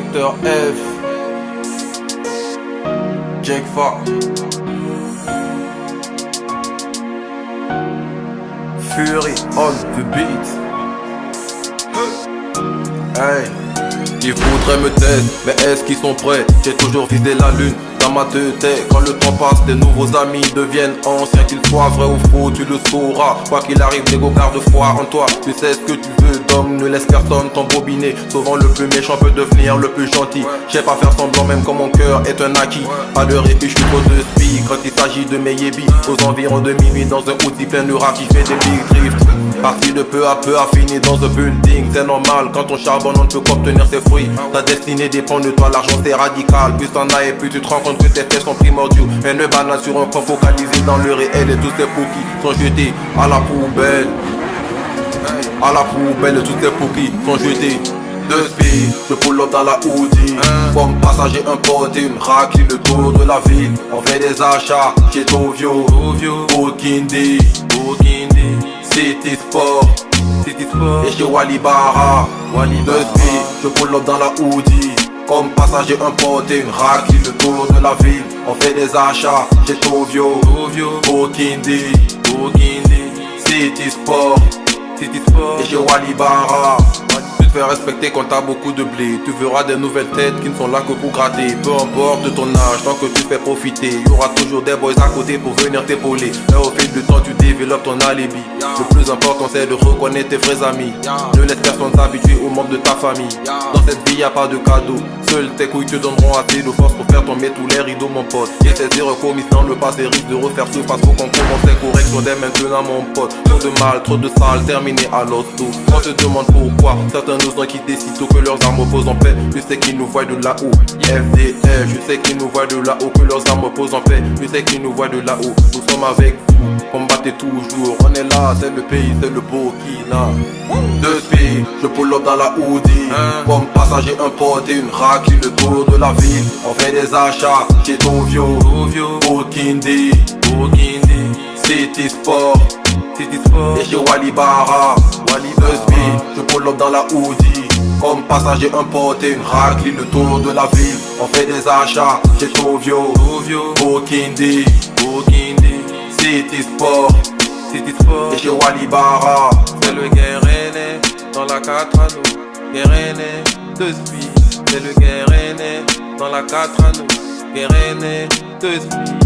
Secteur F, Jake Fa, Fury on the beat. Hey, ils voudraient me taire, mais est-ce qu'ils sont prêts? J'ai toujours visé la lune dans ma tête. Quand le temps passe, tes nouveaux amis deviennent anciens. Qu'ils soient vrais ou faux, tu le sauras. Quoi qu'il arrive, négo garde foi en toi. Tu sais ce que tu veux d'homme, ne laisse personne t'embobiner. Souvent le plus méchant peut devenir le plus gentil. J'sais pas faire semblant même quand mon cœur est un acquis. À l'heure et puis je suis trop de speed quand il s'agit de mes yébis. Aux environs de minuit dans un outil plein de rats qui fait des big drifts. Parti de peu à peu à finir dans un building. C'est normal, quand on charbonne on ne peut qu'obtenir ses fruits. Ta destinée dépend de toi, l'argent c'est radical. Plus t'en as et plus tu te rends compte que tes faits sont primordiaux. Mais ne banane sur un point focalisé dans le réel. Et tous ces pouquis sont jetés à la poubelle. À la poubelle, tous ces pouquis sont jetés. De speed, je pull up dans la Audi. Comme passager un pote et une raclée le tour de la ville. On fait des achats chez Tovio, Bokindi, City Sport et chez Walibara. De speed, je pull up dans la Audi. Comme passager un pote et une raclée le tour de la ville. On fait des achats chez Tovio, Bokindi, City Sport et chez Walibara. Tu te fais respecter quand t'as beaucoup de blé. Tu verras des nouvelles têtes qui ne sont là que pour gratter. Peu importe ton âge, tant que tu fais profiter. Y aura toujours des boys à côté pour venir t'épauler. Mais au fil du temps tu développes ton alibi. Le plus important c'est de reconnaître tes vrais amis. Ne laisse personne t'habituer aux membres de ta famille. Dans cette vie y a pas de cadeau. Seules tes couilles te donneront assez de force pour faire tomber tous les rideaux mon pote. Et ces erreurs commises dans le passé risquent de refaire surface. Faut qu'on commence les corrections dès maintenant mon pote. Trop de mal, trop de sale, terminé à l'auto. On se demande pourquoi certains nous ont quittés sitôt que leurs armes posent en paix. Je sais qu'ils nous voient de là-haut. FDF, je sais qu'ils nous voient de là-haut. Que leurs armes posent en paix. Je sais qu'ils nous voient de là-haut. Nous sommes avec vous, combattez toujours. On est là, c'est le pays, c'est le Burkina. De speed, je pull up dans la Audi. Comme passager un pote et une raclée le tour de la ville. On fait des achats chez Tovio, Bokindi, City Sport et chez Walibara. De speed, je pull up dans la Audi. Comme passager un pote et une raclée le tour de la ville. On fait des achats chez Tovio, Bokindi, City Sport et chez Walibara. C'est le Guéréné dans la 4 anneaux. Guéréné de speed. C'est le Guéréné dans la 4 anneaux. Guéréné de speed.